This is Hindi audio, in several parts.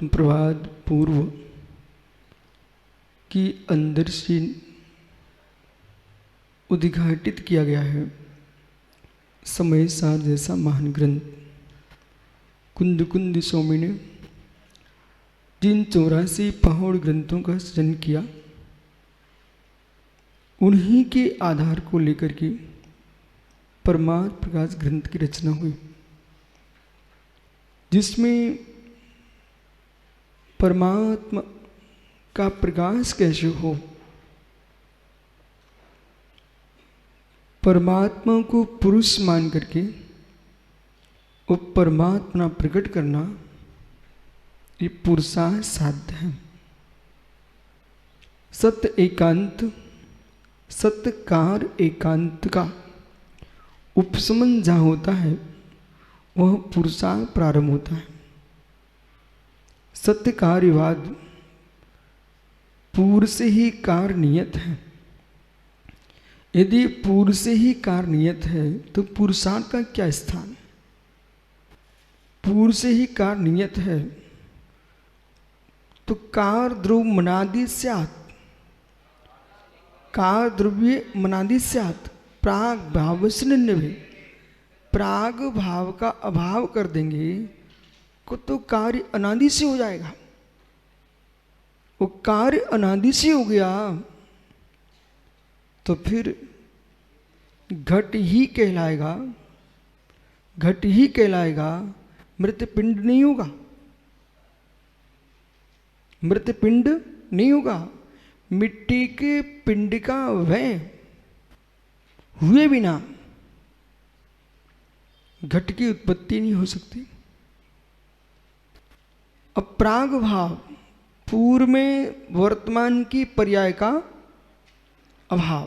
प्रभात पूर्व की अंदर से उद्घाटित किया गया है समय सार जैसा महान ग्रंथ। कुंद कुंद स्वामी ने जिन 84 पहाड़ ग्रंथों का सृजन किया, उन्हीं के आधार को लेकर के परमार्थ प्रकाश ग्रंथ की रचना हुई, जिसमें परमात्मा का प्रकाश कैसे हो, परमात्मा को पुरुष मान करके वो परमात्मा प्रकट करना, ये पुरुषार्थ साध्य है। सत्य एकांत, सत्यकार एकांत का उपशमन जहाँ होता है वह पुरुषार्थ प्रारंभ होता है। सत्य कार्यवाद पूर्व से ही कार नियत है। यदि पूर्व से ही कार नियत है तो पुरुषार्थ का क्या स्थान? पूर्व से ही कार नियत है तो कार ध्रुव मनादि स्यात्, कार द्रव्य मनादि स्यात्, प्राग भाव से निन्नवे। प्राग भाव का अभाव कर देंगे को तो कार्य अनादि से हो जाएगा। वो कार्य अनादि से हो गया तो फिर घट ही कहलाएगा, घट ही कहलाएगा, मृत पिंड नहीं होगा, मृत पिंड नहीं होगा। मिट्टी के पिंड का वह हुए बिना घट की उत्पत्ति नहीं हो सकती। अब प्राग भाव, पूर्व में वर्तमान की पर्याय का अभाव,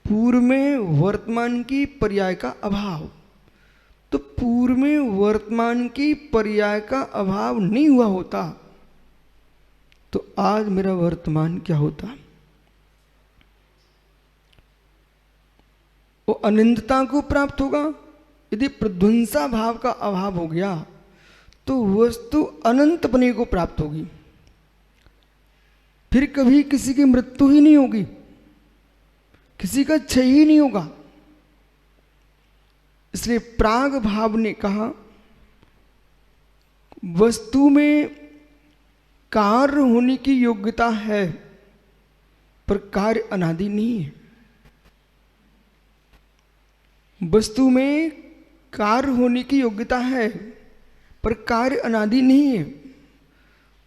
पूर्व में वर्तमान की पर्याय का अभाव, तो पूर्व में वर्तमान की पर्याय का अभाव नहीं हुआ होता तो आज मेरा वर्तमान क्या होता? वो अनंतता को प्राप्त होगा। यदि प्रध्वंसा भाव का अभाव हो गया तो वस्तु अनंत बने को प्राप्त होगी, फिर कभी किसी की मृत्यु ही नहीं होगी, किसी का क्षय ही नहीं होगा। इसलिए प्राग भाव ने कहा वस्तु में कार्य होने की योग्यता है पर कार्य अनादि नहीं है। वस्तु में कार्य होने की योग्यता है पर कार्य अनादि नहीं है।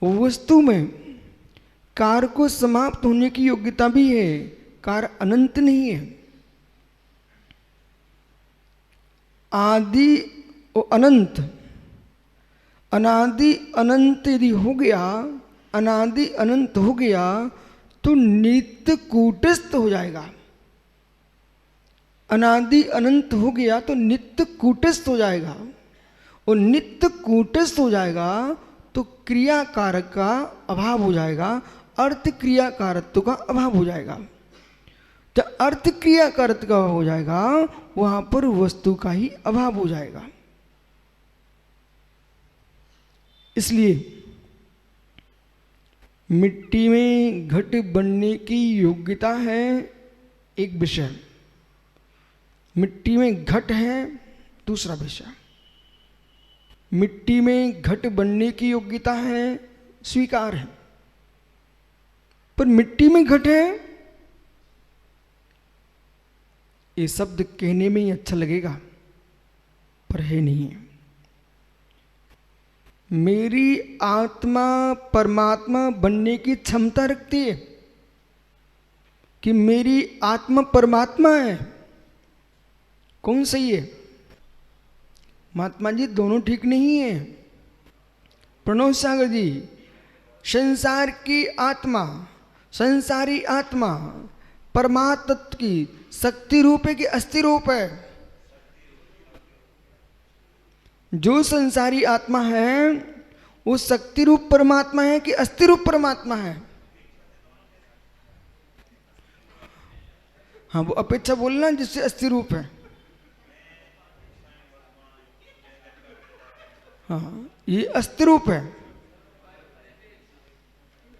वस्तु में कार्य को समाप्त होने की योग्यता भी है, कार्य अनंत नहीं है। आदि और अनंत, अनादि अनंत यदि हो गया, अनादि अनंत हो गया तो नित्य कूटस्थ हो जाएगा। अनादि अनंत हो गया तो नित्य कूटस्थ हो जाएगा, और नित्य कूटस्थ हो जाएगा तो क्रिया कारक का अभाव हो जाएगा, अर्थ क्रिया कारत्व का अभाव हो जाएगा। जब अर्थ क्रिया कारत्व का हो जाएगा वहां पर वस्तु का ही अभाव हो जाएगा। इसलिए मिट्टी में घट बनने की योग्यता है एक विषय, मिट्टी में घट है दूसरा विषय। मिट्टी में घट बनने की योग्यता है स्वीकार है, पर मिट्टी में घट है ये शब्द कहने में ही अच्छा लगेगा पर है नहीं है। मेरी आत्मा परमात्मा बनने की क्षमता रखती है कि मेरी आत्मा परमात्मा है। कौन सही है? महात्मा जी दोनों ठीक नहीं है। प्रणव सागर जी, संसार की आत्मा, संसारी आत्मा परमात्मा तत्व की शक्ति रूप है कि अस्थि रूप है? जो संसारी आत्मा है वो शक्ति रूप परमात्मा है कि अस्थि रूप परमात्मा है? हाँ, वो अपेक्षा बोलना जिससे अस्थि रूप है। हाँ, ये अस्थि रूप है।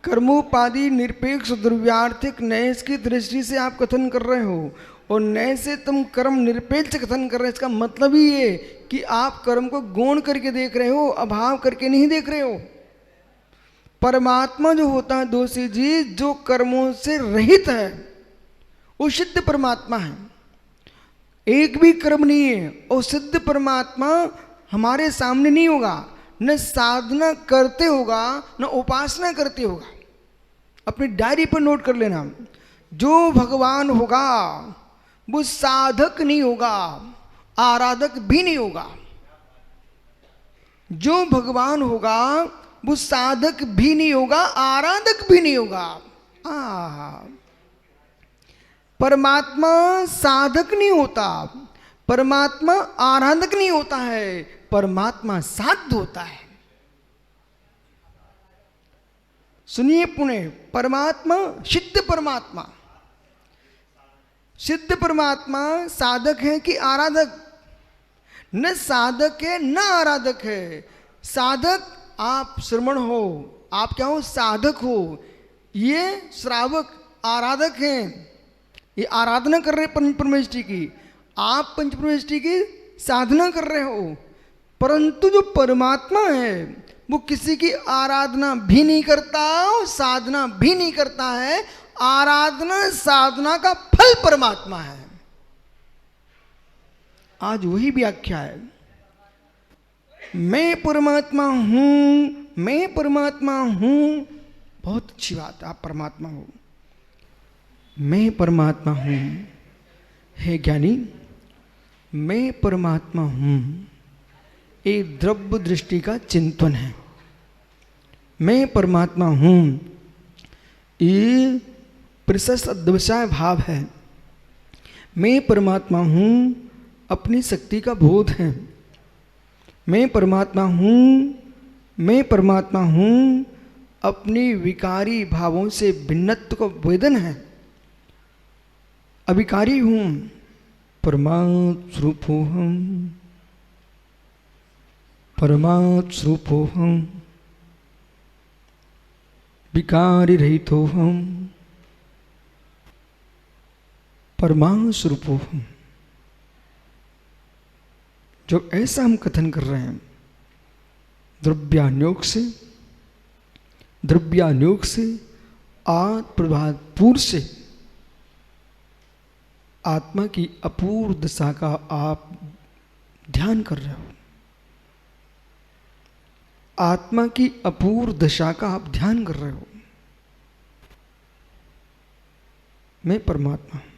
कर्मोपाधि निरपेक्ष द्रव्यार्थिक नैस की दृष्टि से आप कथन कर रहे हो, और नए से तुम कर्म निरपेक्ष कथन कर रहे हो। इसका मतलब ही ये कि आप कर्म को गौण करके देख रहे हो, अभाव करके नहीं देख रहे हो। परमात्मा जो होता है दोषी जी, जो कर्मों से रहित है, वो सिद्ध परमात्मा है। एक भी कर्म नहीं है, और सिद्ध परमात्मा हमारे सामने नहीं होगा, न साधना करते होगा न उपासना करते होगा। अपनी डायरी पर नोट कर लेना, जो भगवान होगा वो साधक नहीं होगा, आराधक भी नहीं होगा। जो भगवान होगा वो साधक भी नहीं होगा, आराधक भी नहीं होगा। परमात्मा साधक नहीं होता, परमात्मा आराधक नहीं होता है, परमात्मा साध्य होता है। सुनिए पुणे, परमात्मा सिद्ध परमात्मा, सिद्ध परमात्मा साधक है कि आराधक? न साधक है न आराधक है। साधक आप श्रवण हो, आप क्या हो? साधक हो। ये श्रावक आराधक हैं, ये आराधना कर रहे पंच परमेष्टि की, आप पंच परमेष्टि की साधना कर रहे हो। परंतु जो परमात्मा है वो किसी की आराधना भी नहीं करता, साधना भी नहीं करता है। आराधना साधना का फल परमात्मा है। आज वही व्याख्या है, मैं परमात्मा हूं, मैं परमात्मा हूं। बहुत अच्छी बात है, आप परमात्मा हो। मैं परमात्मा हूं, हे ज्ञानी, मैं परमात्मा हूं, एक द्रव्य दृष्टि का चिंतन है। मैं परमात्मा हूं, ये प्रशस्त अध्यवसाय भाव है। मैं परमात्मा हूं, अपनी शक्ति का बोध है। मैं परमात्मा हूं, मैं परमात्मा हूं, अपनी विकारी भावों से भिन्नत्व का वेदन है। अविकारी हूं, परमात्म स्वरूपोहम, परमात्म स्वरूपोहम, विकारी रहितोहम, परमात्म स्वरूपोहम। जो ऐसा हम कथन कर रहे हैं, द्रव्यानुयोग से, द्रव्यानुयोग से, आत्मप्रभात पूर्व से आत्मा की अपूर्व दशा का आप ध्यान कर रहे हो। आत्मा की अपूर्व दशा का आप ध्यान कर रहे हो। मैं परमात्मा हूं,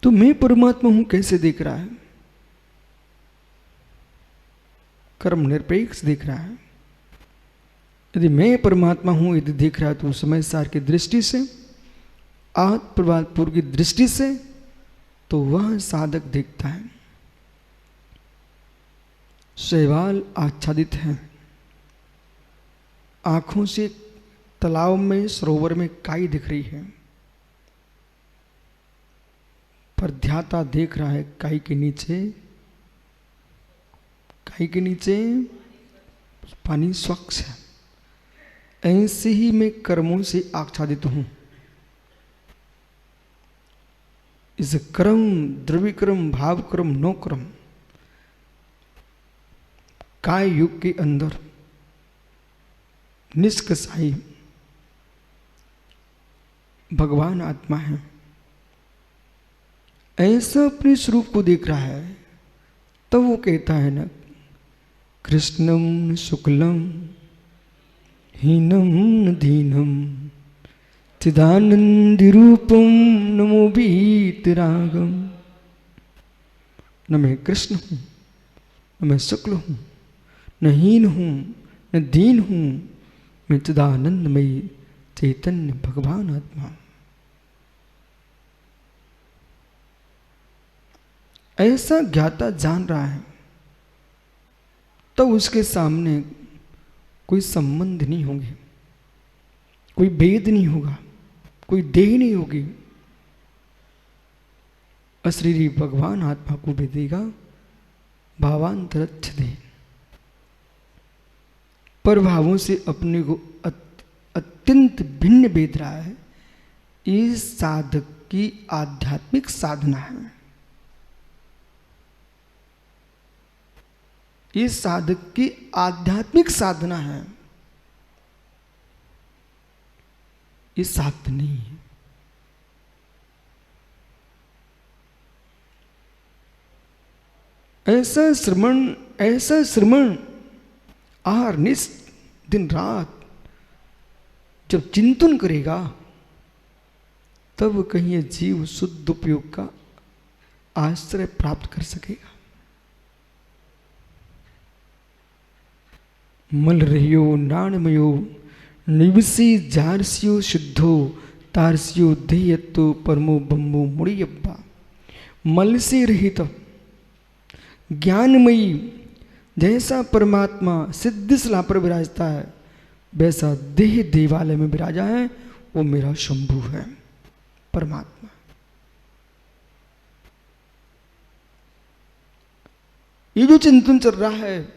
तो मैं परमात्मा हूं कैसे देख रहा है? कर्म निरपेक्ष देख रहा है। यदि मैं परमात्मा हूं यदि देख रहा है तो समय सार की दृष्टि से, आत्मप्रभातपूर्व की दृष्टि से, तो वह साधक देखता है। शैवाल आच्छादित है, आंखों से तालाब में, सरोवर में काई दिख रही है, पर ध्याता देख रहा है काई के नीचे, काई के नीचे पानी स्वच्छ है। ऐसे ही मैं कर्मों से आच्छादित हूं। इस कर्म, द्रव्य कर्म, भाव कर्म, नो कर्म, काय युग के अंदर निष्कसाई भगवान आत्मा है। ऐसा अपने स्वरूप को देख रहा है, तब वो कहता है ना, कृष्णम शुक्लम हीनम न दीनम चिदानंदी रूपम नमो वीतरागम। न मैं कृष्ण हूं, न मैं शुक्ल हूं, न हीन हूं, न दीन हूं, मैं चिदानंदमयी चैतन्य भगवान आत्मा। ऐसा ज्ञाता जान रहा है, तो उसके सामने कोई संबंध नहीं होंगे, कोई भेद नहीं होगा, कोई देह नहीं होगी। अशरीरी भगवान आत्मा को भी देगा भावांतरच्छ दे, पर भावों से अपने को अत्यंत भिन्न भेद रहा है, इस साधक की आध्यात्मिक साधना है। इस साधक की आध्यात्मिक साधना है, ये साध्य नहीं है। ऐसा श्रमण अहर्निश दिन रात जब चिंतन करेगा, तब कहीं जीव शुद्ध उपयोग का आश्रय प्राप्त कर सकेगा। मल रहियो नाणमयो निवसी जारसियो शुद्धो तारसियो देयत्तो परमो ब्रह्मो मुड़ियब्बा। मल से रहित ज्ञानमयी जैसा परमात्मा सिद्ध शिला पर विराजता है, वैसा देह देवालय में विराजा है, वो मेरा शंभु है, परमात्मा। ये जो चिंतन चल रहा है,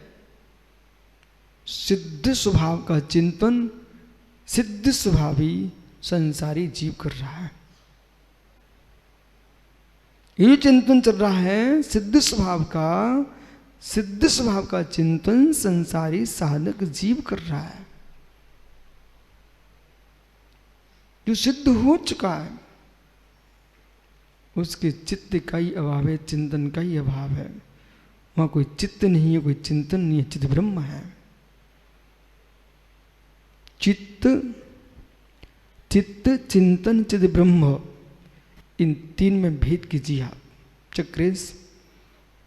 सिद्ध स्वभाव का चिंतन सिद्ध स्वभावी संसारी जीव कर रहा है। ये चिंतन चल रहा है सिद्ध स्वभाव का चिंतन संसारी साधक जीव कर रहा है। जो सिद्ध हो चुका है, उसके चित्त का ही अभाव है, चिंतन का ही अभाव है। वहां कोई चित्त नहीं है, कोई चिंतन नहीं है, चित्त ब्रह्म है। चित्त चिंतन चिद ब्रह्म, इन तीन में भेद कीजिए आप। चक्रेश,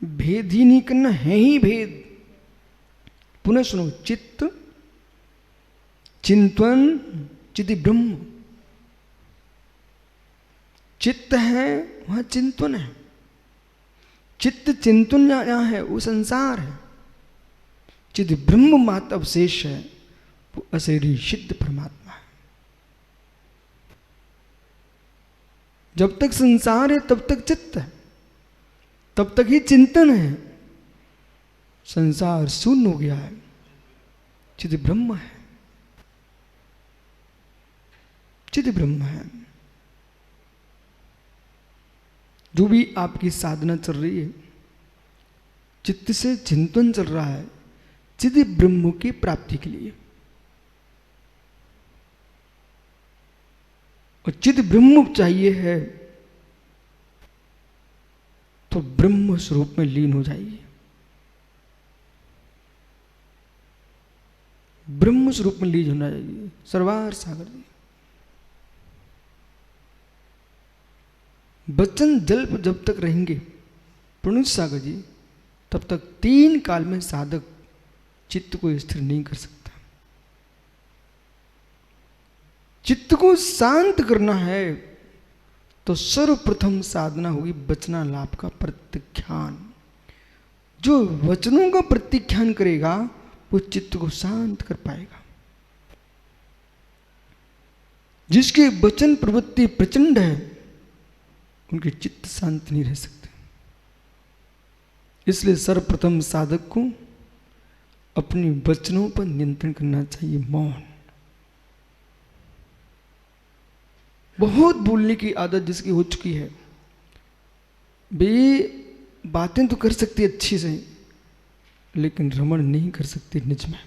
भेद ही नहीं करना, है ही भेद। पुनः सुनो, चित्त चिंतन चिद ब्रह्म। चित्त है, वहां चिंतन है। चित्त चिंतन जहां है, वो संसार है। चिद ब्रह्म मात्र अवशेष है, वो अशरीरी सिद्ध परमात्मा है। जब तक संसार है तब तक चित्त है, तब तक ही चिंतन है। संसार शून्य हो गया है, चिद ब्रह्म है, चिद ब्रह्म है। जो भी आपकी साधना चल रही है, चित्त से चिंतन चल रहा है चिद ब्रह्म की प्राप्ति के लिए। और चिद ब्रह्म चाहिए है तो ब्रह्म स्वरूप में लीन हो जाइए। ब्रह्म स्वरूप में लीन होना चाहिए। सर्वार सागर जी, वचन जल्प जब तक रहेंगे प्रणुत सागर जी, तब तक तीन काल में साधक चित्त को स्थिर नहीं कर सकता। चित्त को शांत करना है तो सर्वप्रथम साधना होगी वचना लाभ का प्रत्याख्यान। जो वचनों का प्रत्याख्यान करेगा वो चित्त को शांत कर पाएगा। जिसकी वचन प्रवृत्ति प्रचंड है, उनके चित्त शांत नहीं रह सकते। इसलिए सर्वप्रथम साधक को अपने वचनों पर नियंत्रण करना चाहिए। मौन, बहुत बोलने की आदत जिसकी हो चुकी है, वे बातें तो कर सकती है अच्छी से, लेकिन रमण नहीं कर सकते निज में।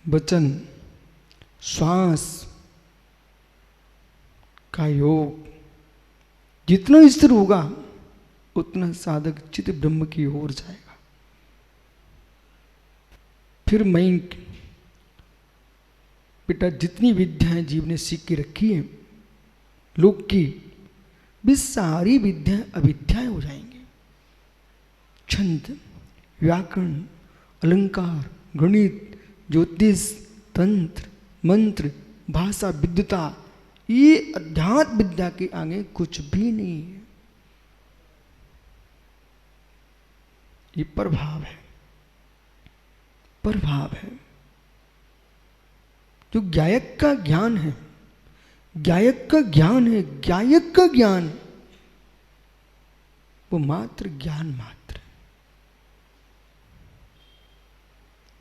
वचन श्वास का योग जितना स्थिर होगा, उतना साधक चित्त ब्रह्म की ओर जाएगा। फिर मैं बेटा जितनी विद्याएं जीव ने सीख के रखी है लोक की, भी सारी विद्याएं अविद्याएं हो जाएंगी। छंद, व्याकरण, अलंकार, गणित, ज्योतिष, तंत्र, मंत्र, भाषा विद्वता, ये अध्यात्म विद्या के आगे कुछ भी नहीं है। ये प्रभाव है, प्रभाव है। जो गायक का ज्ञान है, गायक का ज्ञान है, गायक का ज्ञान, वो मात्र ज्ञान मात्र।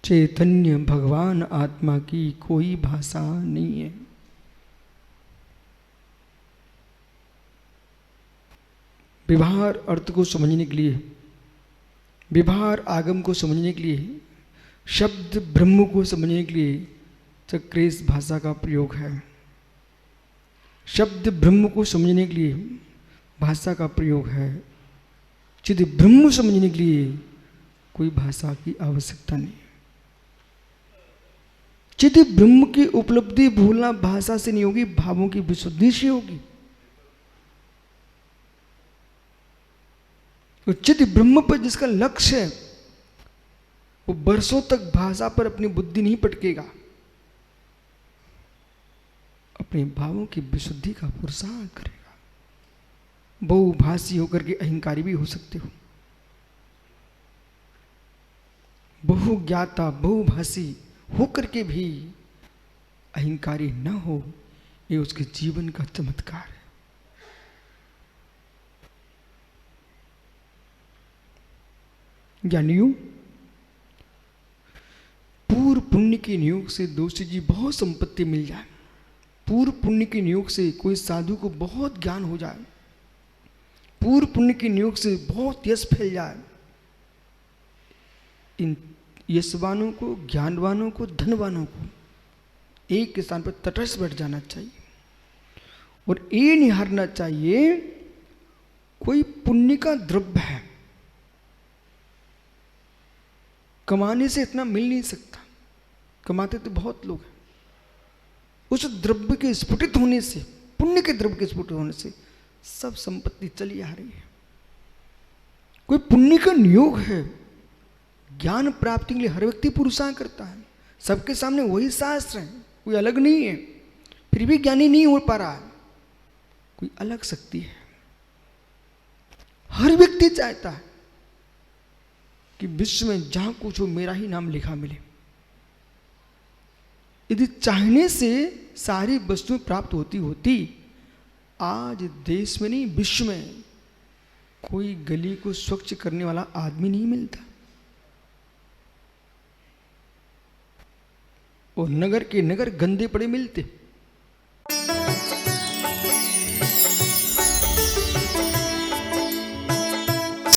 चैतन्य भगवान आत्मा की कोई भाषा नहीं है। व्यवहार अर्थ को समझने के लिए, व्यवहार आगम को समझने के लिए, शब्द ब्रह्म को समझने के लिए चक्रेश भाषा का प्रयोग है। शब्द ब्रह्म को समझने के लिए भाषा का प्रयोग है। चिद ब्रह्म समझने के लिए कोई भाषा की आवश्यकता नहीं। चिद ब्रह्म की उपलब्धि भूलना भाषा से नहीं होगी, भावों की विशुद्धि से होगी। तो चिद ब्रह्म पर जिसका लक्ष्य है वो बरसों तक भाषा पर अपनी बुद्धि नहीं पटकेगा, अपने भावों की विशुद्धि का पुरुषार्थ करेगा। बहुभाषी होकर के अहंकारी भी हो सकते हो, बहुज्ञाता बहुभाषी होकर के भी अहंकारी न हो, ये उसके जीवन का चमत्कार है। ज्ञानियों, पूर्व पुण्य के नियोग से दोषी जी बहुत संपत्ति मिल जाए, पूर्व पुण्य के नियोग से कोई साधु को बहुत ज्ञान हो जाए, पूर्व पुण्य के नियोग से बहुत यश फैल जाए, इन यशवानों को, ज्ञानवानों को, धनवानों को एक स्थान पर तटस्थ बैठ जाना चाहिए और ये निहारना चाहिए कोई पुण्य का द्रव्य है, कमाने से इतना मिल नहीं सकता, कमाते तो बहुत लोग हैं। उस द्रव्य के स्फुटित होने से, पुण्य के द्रव्य के स्फुटित होने से सब संपत्ति चली आ रही है। कोई पुण्य का नियोग है, ज्ञान प्राप्ति के लिए हर व्यक्ति पुरुषार्थ करता है, सबके सामने वही शास्त्र है, कोई अलग नहीं है, फिर भी ज्ञानी नहीं हो पा रहा है, कोई अलग शक्ति है। हर व्यक्ति चाहता है कि विश्व में जहां कुछ हो मेरा ही नाम लिखा मिले। यदि चाहने से सारी वस्तुएं प्राप्त होती आज देश में नहीं विश्व में कोई गली को स्वच्छ करने वाला आदमी नहीं मिलता, और नगर के नगर गंदे पड़े मिलते।